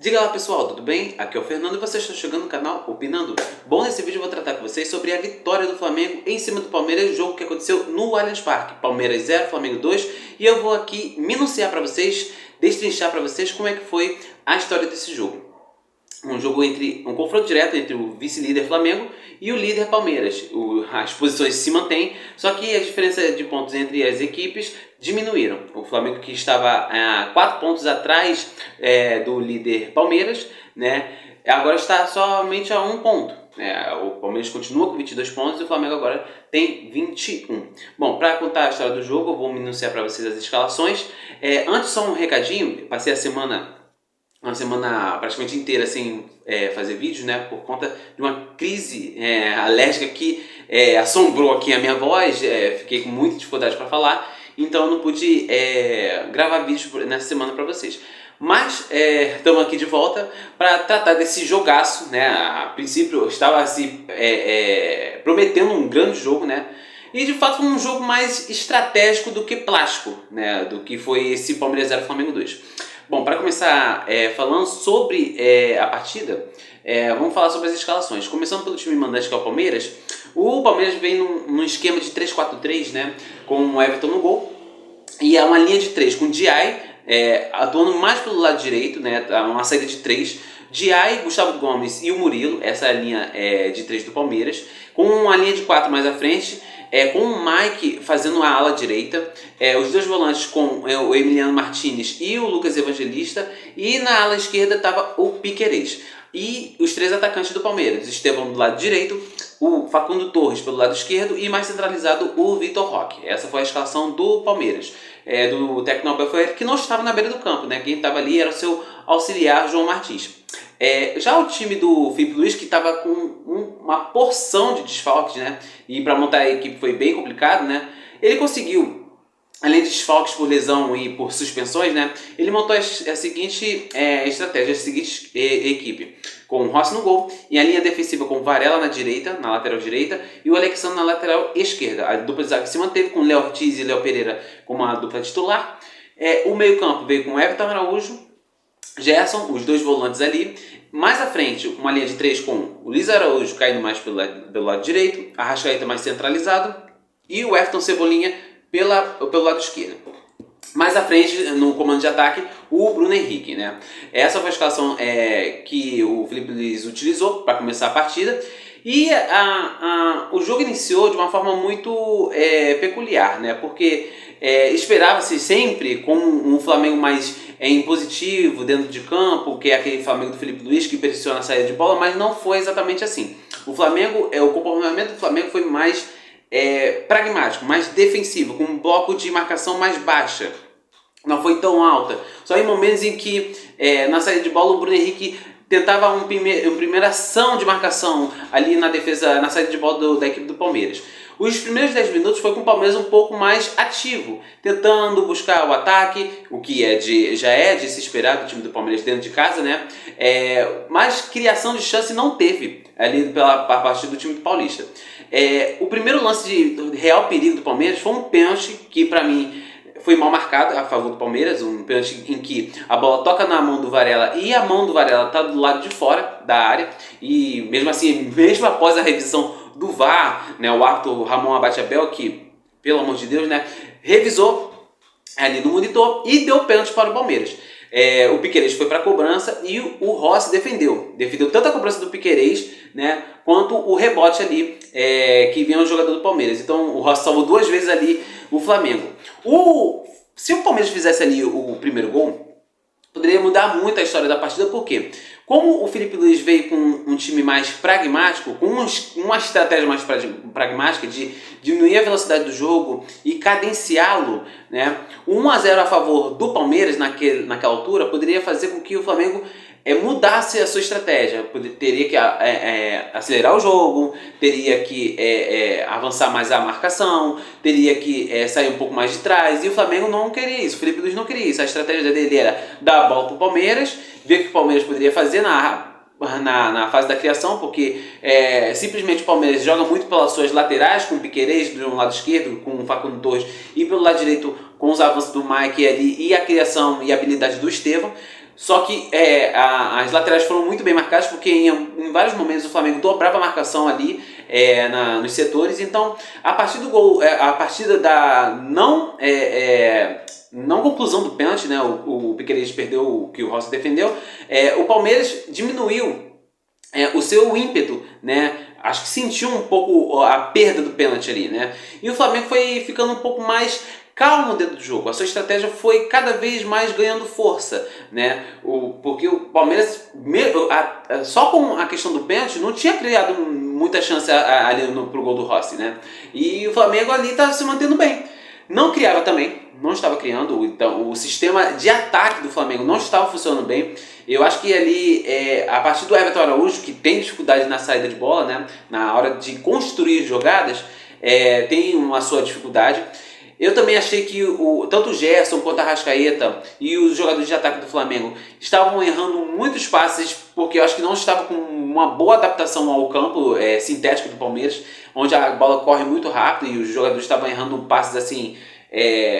Diga lá pessoal, tudo bem? Aqui é o Fernando e você está chegando no canal Opinando. Bom, nesse vídeo eu vou tratar com vocês sobre a vitória do Flamengo em cima do Palmeiras, jogo que aconteceu no Allianz Parque. Palmeiras 0, Flamengo 2, e eu vou aqui minuciar para vocês, destrinchar para vocês como é que foi a história desse jogo. Um jogo um confronto direto entre o vice-líder Flamengo e o líder Palmeiras. As posições se mantêm, só que a diferença de pontos entre as equipes diminuíram. O Flamengo, que estava a 4 pontos atrás do líder Palmeiras, né, agora está somente a 1 ponto. O Palmeiras continua com 22 pontos e o Flamengo agora tem 21. Bom, para contar a história do jogo, eu vou minuciar para vocês as escalações. Antes, só um recadinho. Passei uma semana praticamente inteira sem fazer vídeos, né, por conta de uma crise alérgica que assombrou aqui a minha voz. Fiquei com muita dificuldade para falar, então eu não pude gravar vídeos nessa semana para vocês. Mas estamos aqui de volta para tratar desse jogaço, né? A princípio eu estava prometendo um grande jogo, né? E de fato foi um jogo mais estratégico do que plástico, né? Do que foi esse Palmeiras 0 Flamengo 2. Bom, para começar falando sobre a partida, vamos falar sobre as escalações. Começando pelo time mandante, que é o Palmeiras. O Palmeiras vem num esquema de 3-4-3, né, com o Everton no gol. E é uma linha de 3 com o Diay atuando mais pelo lado direito, né, uma saída de 3. Diay, Gustavo Gomes e o Murilo, essa é a linha de 3 do Palmeiras. Com uma linha de 4 mais à frente, com o Mike fazendo a ala direita, os dois volantes com o Emiliano Martinez e o Lucas Evangelista, e na ala esquerda estava o Piquerez. E os 3 atacantes do Palmeiras: Estevão do lado direito, o Facundo Torres pelo lado esquerdo e mais centralizado o Vitor Roque. Essa foi a escalação do Palmeiras, do técnico Abel Ferreira, que não estava na beira do campo, né? Quem estava ali era o seu auxiliar João Martins. Já o time do Filipe Luís, que estava com uma porção de desfalques, né, e para montar a equipe foi bem complicado, né, ele conseguiu, além de desfalques por lesão e por suspensões, né, ele montou a seguinte estratégia, a seguinte equipe, com o Rossi no gol, e a linha defensiva com o Varela na direita, na lateral direita, e o Alexandre na lateral esquerda. A dupla de zaga se manteve com o Léo Ortiz e Léo Pereira como a dupla titular. O meio campo veio com o Everton Araújo, Gerson, os dois volantes ali. Mais à frente, uma linha de 3 com o Luiz Araújo caindo mais pelo lado direito, a Arrascaeta mais centralizado e o Everton Cebolinha pelo lado esquerdo. Mais à frente, no comando de ataque, o Bruno Henrique, né? Essa foi a escalação que o Filipe Luís utilizou para começar a partida. E o jogo iniciou de uma forma muito peculiar, né? Porque esperava-se sempre com um Flamengo mais impositivo dentro de campo, que é aquele Flamengo do Filipe Luís que pressiona a saída de bola, mas não foi exatamente assim. O comportamento do Flamengo foi mais pragmático, mais defensivo, com um bloco de marcação mais baixa. Não foi tão alta. Só em momentos em que na saída de bola o Bruno Henrique tentava uma primeira ação de marcação ali na defesa, na saída de bola da equipe do Palmeiras. Os primeiros 10 minutos foi com o Palmeiras um pouco mais ativo, tentando buscar o ataque, o que já é de se esperar do time do Palmeiras dentro de casa, né? Mas criação de chance não teve ali pela parte do time do Paulista. O primeiro lance de real perigo do Palmeiras foi um pênalti que, para mim, foi mal marcado a favor do Palmeiras, um pênalti em que a bola toca na mão do Varela e a mão do Varela está do lado de fora da área, e mesmo assim, mesmo após a revisão do VAR, né, o árbitro Ramon Abate-Abel, que, pelo amor de Deus, né, revisou ali no monitor e deu pênalti para o Palmeiras. O Piquerez foi para a cobrança e o Rossi defendeu tanto a cobrança do Piquerez, né, quanto o rebote ali que vinha no jogador do Palmeiras. Então o Rossi salvou 2 vezes ali o Flamengo. Se o Palmeiras fizesse ali o primeiro gol, poderia mudar muito a história da partida, porque como o Filipe Luís veio com um time mais pragmático, com uma estratégia mais pragmática de diminuir a velocidade do jogo e cadenciá-lo, né, 1-0 a favor do Palmeiras naquela altura poderia fazer com que o Flamengo mudasse a sua estratégia. Teria que acelerar o jogo, teria que avançar mais a marcação, teria que sair um pouco mais de trás, e o Flamengo não queria isso, o Filipe Luís não queria isso. A estratégia dele era dar a bola para o Palmeiras, ver o que o Palmeiras poderia fazer na fase da criação, porque simplesmente o Palmeiras joga muito pelas suas laterais, com o Piquerez do lado esquerdo, com o Facundo Torres, e pelo lado direito com os avanços do Mike ali, e a criação e a habilidade do Estevão. Só que as laterais foram muito bem marcadas, porque em vários momentos o Flamengo dobrava a marcação ali nos setores. Então, a partir do gol, a partir da não conclusão do pênalti, né, o Piquerez perdeu o que o Rossi defendeu, o Palmeiras diminuiu o seu ímpeto, né? Acho que sentiu um pouco a perda do pênalti ali, né? E o Flamengo foi ficando um pouco mais calmo dentro do jogo. A sua estratégia foi cada vez mais ganhando força, né? Porque o Palmeiras, só com a questão do pênalti, não tinha criado muita chance ali pro gol do Rossi, né? E o Flamengo ali estava se mantendo bem. Não criava também, não estava criando, então o sistema de ataque do Flamengo não estava funcionando bem. Eu acho que ali, a partir do Everton Araújo, que tem dificuldade na saída de bola, né, na hora de construir jogadas, tem uma sua dificuldade. Eu também achei que tanto o Gerson quanto a Arrascaeta e os jogadores de ataque do Flamengo estavam errando muitos passes, porque eu acho que não estava com uma boa adaptação ao campo sintético do Palmeiras, onde a bola corre muito rápido e os jogadores estavam errando passes assim,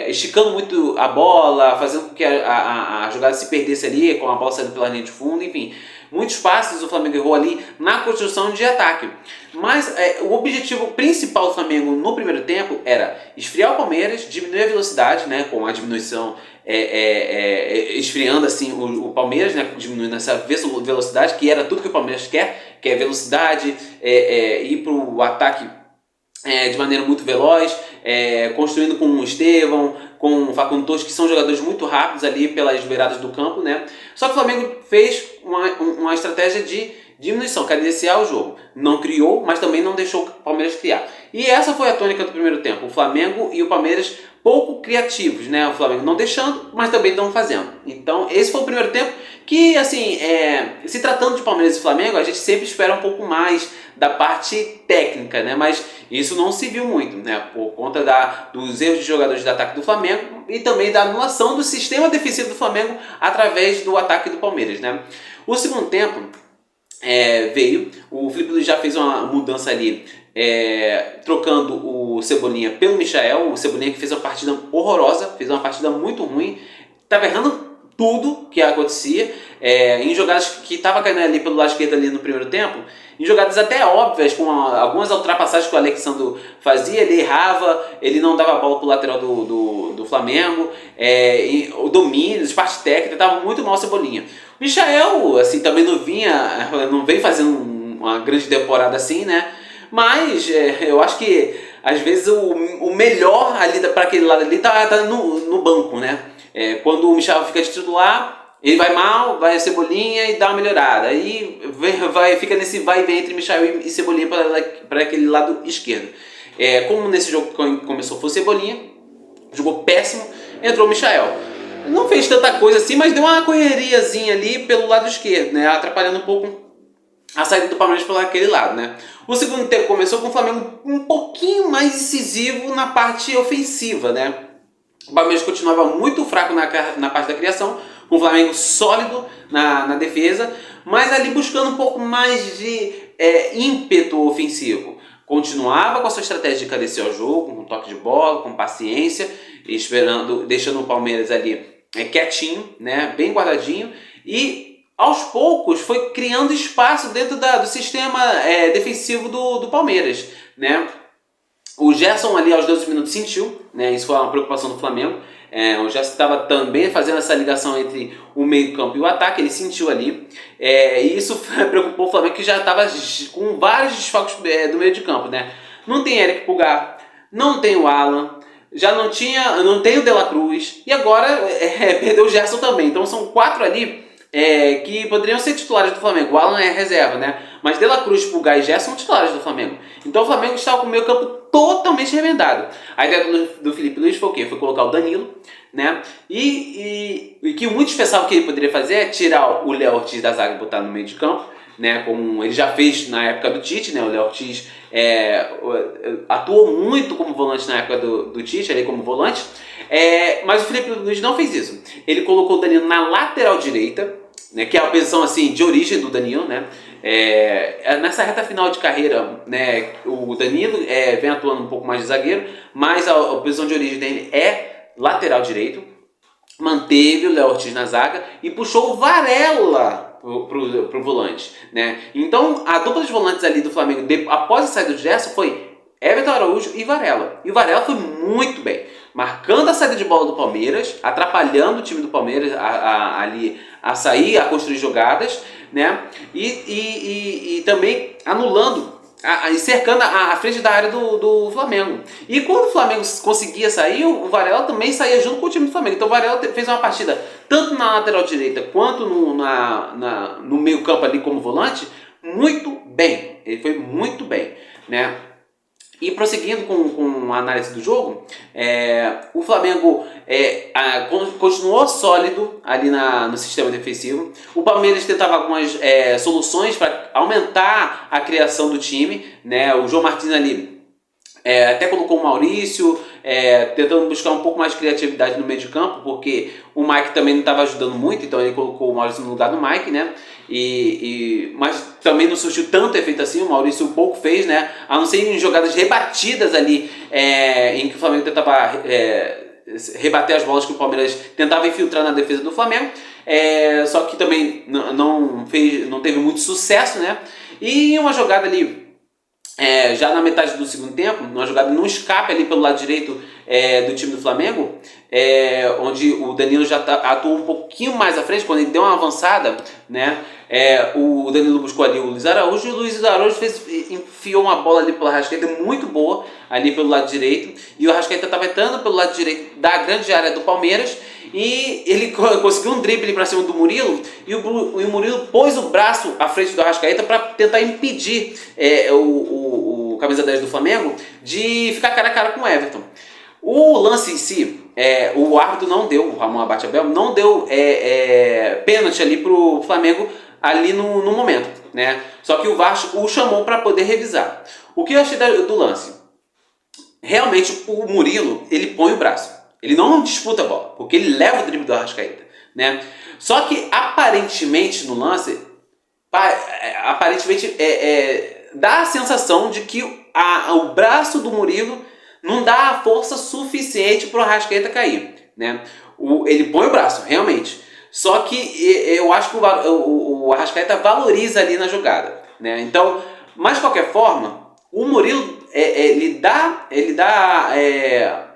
esticando muito a bola, fazendo com que a jogada se perdesse ali, com a bola saindo pela linha de fundo, enfim. Muitos passes o Flamengo errou ali na construção de ataque. Mas o objetivo principal do Flamengo no primeiro tempo era esfriar o Palmeiras, diminuir a velocidade, né, com a diminuição, esfriando assim o Palmeiras, né, diminuindo essa velocidade, que era tudo que o Palmeiras quer, que é velocidade, ir para o ataque de maneira muito veloz, construindo com o Estevão, com o Facundo Torres, que são jogadores muito rápidos ali pelas beiradas do campo, né? Só que o Flamengo fez uma estratégia de diminuição, cadenciar o jogo. Não criou, mas também não deixou o Palmeiras criar. E essa foi a tônica do primeiro tempo. O Flamengo e o Palmeiras pouco criativos, né? O Flamengo não deixando, mas também não fazendo. Então, esse foi o primeiro tempo que, assim, se tratando de Palmeiras e Flamengo, a gente sempre espera um pouco mais da parte técnica, né? Mas isso não se viu muito, né? Por conta dos erros de jogadores de ataque do Flamengo e também da anulação do sistema defensivo do Flamengo através do ataque do Palmeiras, né? O segundo tempo veio, o Felipe Luiz já fez uma mudança ali, trocando o Cebolinha pelo Michael. O Cebolinha que fez uma partida horrorosa, fez uma partida muito ruim, estava errando tudo que acontecia, em jogadas que estava caindo ali pelo lado esquerdo ali no primeiro tempo, em jogadas até óbvias, com algumas ultrapassagens que o Alexandre fazia, ele errava, ele não dava a bola para o lateral do Flamengo, o domínio, os partes técnicas, estava muito mal o Cebolinha. O Michael, assim, também não vem fazendo uma grande temporada assim, né? Mas eu acho que às vezes o melhor ali para aquele lado ali tá no banco, né? Quando o Michael fica de titular, ele vai mal, vai a Cebolinha e dá uma melhorada. Aí fica nesse vai e vem entre Michael e Cebolinha para aquele lado esquerdo. Como nesse jogo que começou foi o Cebolinha, jogou péssimo, entrou o Michael. Não fez tanta coisa assim, mas deu uma correriazinha ali pelo lado esquerdo, né? Atrapalhando um pouco a saída do Palmeiras por aquele lado, né? O segundo tempo começou com o Flamengo um pouquinho mais decisivo na parte ofensiva, né? O Palmeiras continuava muito fraco na parte da criação, com o Flamengo sólido na defesa, mas ali buscando um pouco mais de ímpeto ofensivo. Continuava com a sua estratégia de cadenciar o jogo, com toque de bola, com paciência, deixando o Palmeiras ali quietinho, né, bem guardadinho, e aos poucos foi criando espaço dentro do sistema defensivo do Palmeiras, né? O Gerson ali aos 12 minutos sentiu, né? Isso foi uma preocupação do Flamengo. O Gerson estava também fazendo essa ligação entre o meio campo e o ataque, ele sentiu ali. E isso preocupou o Flamengo, que já estava com vários desfalques do meio de campo, né? Não tem Eric Pulgar, não tem o Alan, não tem o De La Cruz, e agora perdeu o Gerson também. Então são 4 ali que poderiam ser titulares do Flamengo. O Alan é reserva, né? Mas De La Cruz, Pulgar e Gerson são titulares do Flamengo. Então o Flamengo estava com o meio campo totalmente remendado. A ideia do Felipe Luiz foi o quê? Foi colocar o Danilo, né? E que muitos pensavam que ele poderia fazer é tirar o Léo Ortiz da zaga e botar no meio de campo, né? Como ele já fez na época do Tite, né? O Léo Ortiz atuou muito como volante na época do Tite, ali como volante. Mas o Felipe Luiz não fez isso. Ele colocou o Danilo na lateral direita, né, que é a posição assim, de origem do Danilo, né? Nessa reta final de carreira, né, o Danilo vem atuando um pouco mais de zagueiro, mas a posição de origem dele é lateral direito. manteve o Léo Ortiz na zaga e puxou o Varela pro volante, né? Então a dupla de volantes ali do Flamengo após a saída do Gerson foi Everton Araújo e Varela. E o Varela foi muito bem, marcando a saída de bola do Palmeiras, atrapalhando o time do Palmeiras ali a sair, a construir jogadas, né? E também anulando e cercando a frente da área do Flamengo. E quando o Flamengo conseguia sair, o Varela também saía junto com o time do Flamengo. Então o Varela fez uma partida tanto na lateral direita quanto no meio campo ali como volante, muito bem. Ele foi muito bem, né? E prosseguindo com a análise do jogo, o Flamengo continuou sólido ali no sistema defensivo. O Palmeiras tentava algumas soluções para aumentar a criação do time, né? O João Martins ali até colocou o Maurício, tentando buscar um pouco mais de criatividade no meio de campo, porque o Mike também não estava ajudando muito, então ele colocou o Maurício no lugar do Mike, né? Mas também não surgiu tanto efeito assim, o Maurício pouco fez, né? A não ser em jogadas rebatidas ali, em que o Flamengo tentava rebater as bolas que o Palmeiras tentava infiltrar na defesa do Flamengo, só que também não teve muito sucesso, né? E uma jogada ali já na metade do segundo tempo, uma jogada num escape ali pelo lado direito do time do Flamengo, onde o Danilo já atuou um pouquinho mais à frente, quando ele deu uma avançada, né? O Danilo buscou ali o Luiz Araújo, e o Luiz Araújo enfiou uma bola ali pela Arrascaeta muito boa ali pelo lado direito, e o Arrascaeta estava entrando pelo lado direito da grande área do Palmeiras, e ele conseguiu um drible para cima do Murilo, e o Murilo pôs o braço à frente do Arrascaeta para tentar impedir o camisa 10 do Flamengo de ficar cara a cara com o Everton. O lance em si, o árbitro não deu, o Ramon Abate Abel, não deu pênalti ali pro Flamengo ali no momento, né? Só que o VAR o chamou para poder revisar. O que eu achei do lance? Realmente o Murilo, ele põe o braço. Ele não disputa a bola, porque ele leva o drible do Arrascaeta, né? Só que aparentemente no lance, dá a sensação de que o braço do Murilo não dá a força suficiente para o Arrascaeta cair, né? Ele põe o braço, realmente. Só que eu acho que o Arrascaeta valoriza ali na jogada, né? Então, mas de qualquer forma, o Murilo ele dá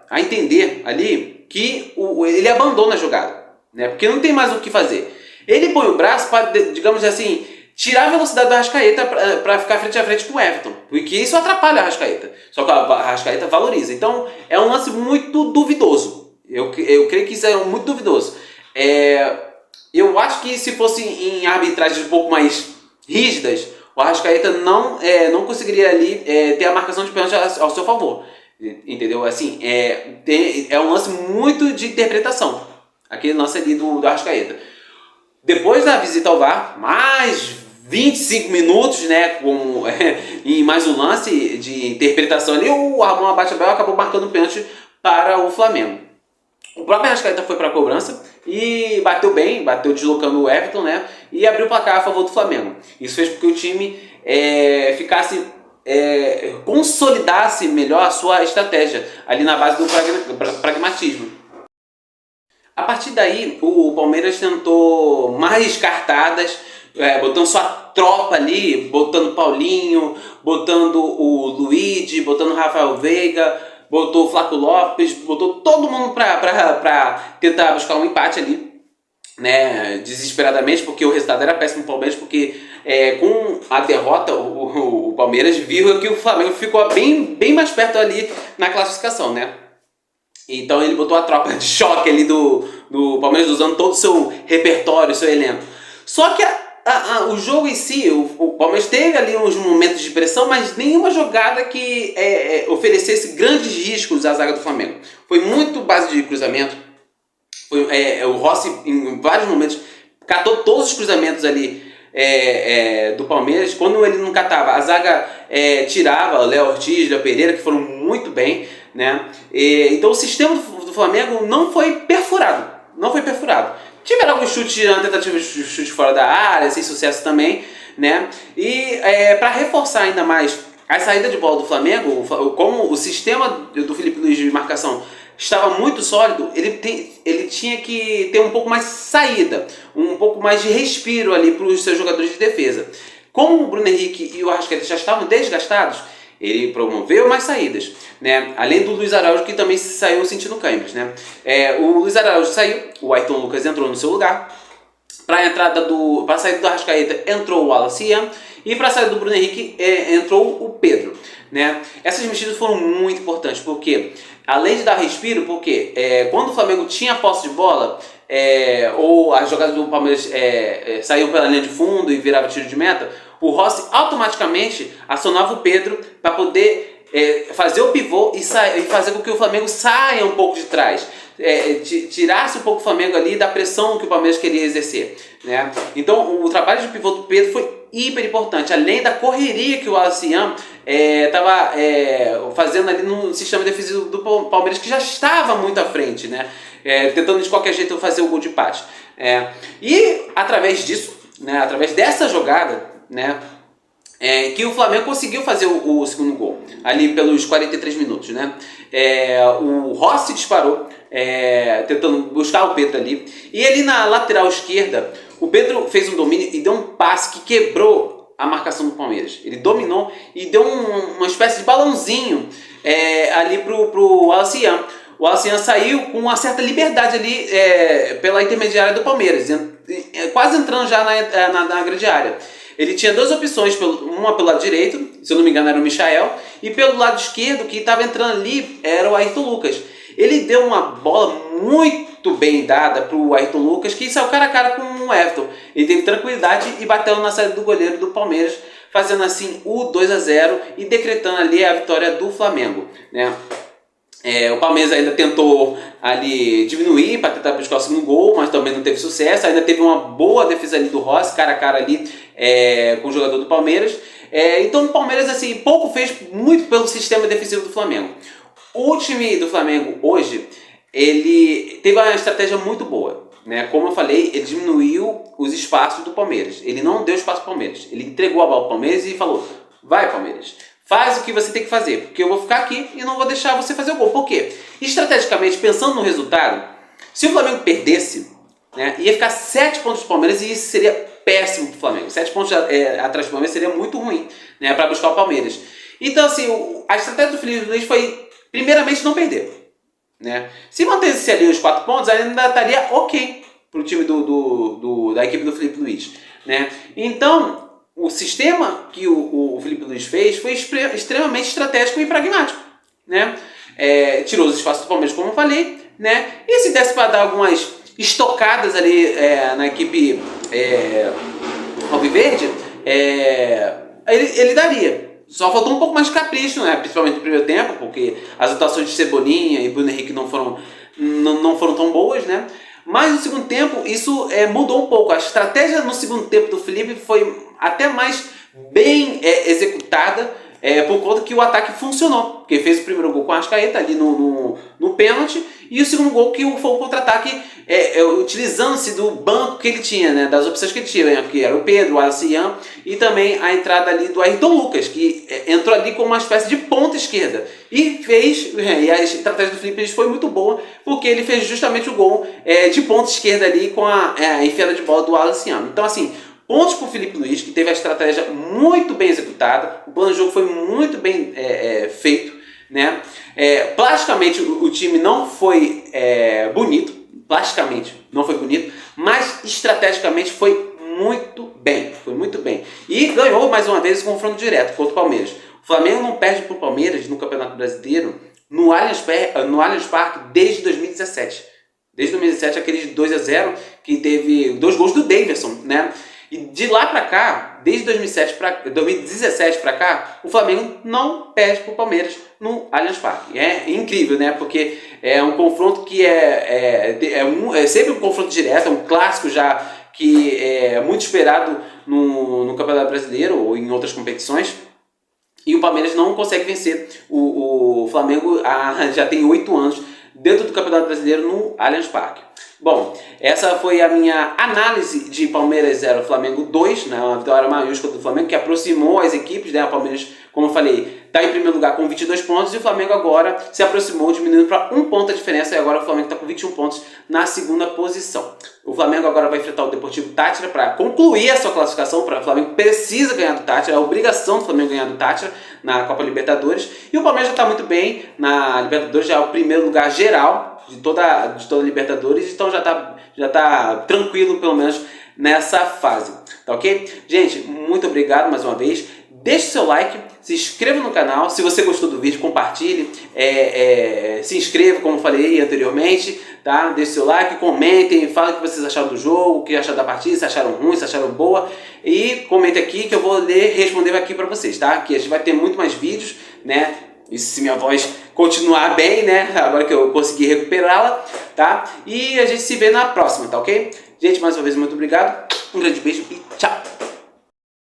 a entender ali que ele abandona a jogada, né? Porque não tem mais o que fazer. Ele põe o braço para, digamos assim, tirar a velocidade do Arrascaeta para ficar frente a frente com o Everton, porque isso atrapalha o Arrascaeta. Só que o Arrascaeta valoriza. Então é um lance muito duvidoso. Eu creio que isso é muito duvidoso. Eu acho que se fosse em arbitragens um pouco mais rígidas, o Arrascaeta não conseguiria ali ter a marcação de pênalti ao seu favor. Entendeu? Assim, é um lance muito de interpretação. Aquele lance ali do Arrascaeta. Depois da visita ao VAR, mais 25 minutos, né, em mais um lance de interpretação ali, o Ramon Abate Abel acabou marcando o pênalti para o Flamengo. O próprio Arrascaeta foi para a cobrança e bateu bem, bateu deslocando o Everton, né, e abriu o placar a favor do Flamengo. Isso fez com que o time consolidasse melhor a sua estratégia ali na base do pragmatismo. A partir daí, o Palmeiras tentou mais cartadas, botando sua tropa ali, botando Paulinho, botando o Luigi, botando o Rafael Veiga, botou o Flaco Lopes, botou todo mundo para tentar buscar um empate ali, né, desesperadamente, porque o resultado era péssimo para o Palmeiras, porque com a derrota o Palmeiras viu que o Flamengo ficou bem mais perto ali na classificação, né? Então ele botou a tropa de choque ali do Palmeiras, usando todo o seu repertório, seu elenco. Só que o jogo em si, o Palmeiras teve ali uns momentos de pressão, mas nenhuma jogada que oferecesse grandes riscos à zaga do Flamengo. Foi muito base de cruzamento. O Rossi, em vários momentos, catou todos os cruzamentos ali do Palmeiras. Quando ele não catava, a zaga tirava, o Léo Ortiz, Léo Pereira, que foram muito bem, né? Então o sistema do Flamengo não foi perfurado. Tiveram alguns chutes, uma tentativa de chute fora da área, sem sucesso também, né? E para reforçar ainda mais a saída de bola do Flamengo, como o sistema do Felipe Luiz de marcação estava muito sólido, ele tinha que ter um pouco mais de saída, um pouco mais de respiro ali para os seus jogadores de defesa. Como o Bruno Henrique e o Arrascaeta já estavam desgastados, ele promoveu mais saídas, né? Além do Luiz Araújo, que também saiu sentindo câimbras, né? O Luiz Araújo saiu, o Ayrton Lucas entrou no seu lugar. Para a saída do Arrascaeta entrou o Wallace Ian, e para a saída do Bruno Henrique entrou o Pedro, né? Essas mexidas foram muito importantes, porque além de dar respiro, porque quando o Flamengo tinha posse de bola, ou as jogadas do Palmeiras saíam pela linha de fundo e virava tiro de meta, o Rossi automaticamente acionava o Pedro para poder fazer o pivô e fazer com que o Flamengo saia um pouco de trás. Tirasse um pouco o Flamengo ali da pressão que o Palmeiras queria exercer, né? Então o trabalho de pivô do Pedro foi hiper importante, além da correria que o Wallace Ian estava fazendo ali no sistema defensivo do Palmeiras, que já estava muito à frente, né? Tentando de qualquer jeito fazer o gol de empate. E através disso, né, através dessa jogada, né, que o Flamengo conseguiu fazer o segundo gol, ali pelos 43 minutos, né? O Rossi disparou, tentando buscar o Pedro ali, e ali na lateral esquerda, o Pedro fez um domínio e deu um passe que quebrou a marcação do Palmeiras. Ele dominou e deu uma espécie de balãozinho ali pro Wallace Ian. O Wallace Ian saiu com uma certa liberdade ali pela intermediária do Palmeiras, quase entrando já na grande área. Ele tinha duas opções, uma pelo lado direito, se eu não me engano era o Michael, e pelo lado esquerdo, que estava entrando ali, era o Ayrton Lucas. Ele deu uma bola muito bem dada para o Ayrton Lucas, que saiu cara a cara com o Everton. Ele teve tranquilidade e bateu na saída do goleiro do Palmeiras, fazendo assim o 2-0 e decretando ali a vitória do Flamengo, né? O Palmeiras ainda tentou ali diminuir para tentar buscar o segundo gol, mas também não teve sucesso. Ainda teve uma boa defesa ali do Rossi, cara a cara ali com o jogador do Palmeiras. Então o Palmeiras assim, pouco fez muito pelo sistema defensivo do Flamengo. O time do Flamengo hoje, ele teve uma estratégia muito boa, né? Como eu falei, ele diminuiu os espaços do Palmeiras. Ele não deu espaço para o Palmeiras. Ele entregou a bola para o Palmeiras e falou: vai, Palmeiras, faz o que você tem que fazer, porque eu vou ficar aqui e não vou deixar você fazer o gol. Por quê? Estrategicamente, pensando no resultado, se o Flamengo perdesse, né, ia ficar 7 pontos do Palmeiras e isso seria péssimo para o Flamengo. 7 pontos atrás do Palmeiras seria muito ruim, né, para buscar o Palmeiras. Então, assim, a estratégia do Felipe Luiz foi, primeiramente, não perder, né? Se mantesse ali os 4 pontos, ainda estaria ok para o time da equipe do Felipe Luiz, né? Então, o sistema que o Felipe Luiz fez foi extremamente estratégico e pragmático, né? Tirou os espaços do Palmeiras, como eu falei, né? E se desse para dar algumas estocadas ali na equipe alviverde, ele daria. Só faltou um pouco mais de capricho, né? Principalmente no primeiro tempo, porque as atuações de Cebolinha e Bruno Henrique não foram tão boas, né? Mas no segundo tempo isso mudou um pouco. A estratégia no segundo tempo do Felipe foi até mais bem executada, por conta que o ataque funcionou. Porque fez o primeiro gol com a Arrascaeta ali no pênalti, e o segundo gol que foi o contra-ataque utilizando-se do banco que ele tinha, né, das opções que ele tinha, que era o Pedro, o Wallace Ian, e também a entrada ali do Ayrton Lucas, que entrou ali como uma espécie de ponta esquerda. E e a estratégia do Felipe foi muito boa, porque ele fez justamente o gol de ponta esquerda ali com a enfiada de bola do Wallace Ian. Então assim, pontos para o Felipe Luiz, que teve a estratégia muito bem executada, o plano de jogo foi muito bem feito, né? Plasticamente o time não foi bonito, mas estrategicamente foi muito bem. E ganhou mais uma vez o confronto direto contra o Palmeiras. O Flamengo não perde para o Palmeiras no Campeonato Brasileiro no Allianz Parque desde 2017. Desde 2017, aqueles 2-0 que teve 2 gols do Daverson, né? E de lá pra cá, desde 2017 pra cá, o Flamengo não perde pro Palmeiras no Allianz Parque. É incrível, né? Porque é um confronto que é sempre um confronto direto, é um clássico já que é muito esperado no Campeonato Brasileiro ou em outras competições. E o Palmeiras não consegue vencer o Flamengo já tem 8 anos dentro do Campeonato Brasileiro no Allianz Parque. Bom, essa foi a minha análise de Palmeiras 0, Flamengo 2, né, uma vitória maiúscula do Flamengo que aproximou as equipes, né, o Palmeiras, como eu falei, está em primeiro lugar com 22 pontos e o Flamengo agora se aproximou, diminuindo para 1 ponto a diferença e agora o Flamengo está com 21 pontos na segunda posição. O Flamengo agora vai enfrentar o Deportivo Táchira para concluir a sua classificação, o Flamengo precisa ganhar do Táchira, é a obrigação do Flamengo ganhar do Táchira na Copa Libertadores e o Palmeiras já está muito bem na Libertadores, já é o primeiro lugar geral de toda a Libertadores, então já tá tranquilo pelo menos nessa fase, tá ok? Gente, muito obrigado mais uma vez, deixe seu like, se inscreva no canal, se você gostou do vídeo, compartilhe, se inscreva como falei anteriormente, tá? Deixe seu like, comentem, falem o que vocês acharam do jogo, o que acharam da partida, se acharam ruim, se acharam boa, e comente aqui que eu vou ler e responder aqui pra vocês, tá? Que a gente vai ter muito mais vídeos, né? Isso se minha voz continuar bem, né? Agora que eu consegui recuperá-la, tá? E a gente se vê na próxima, tá ok? Gente, mais uma vez, muito obrigado. Um grande beijo e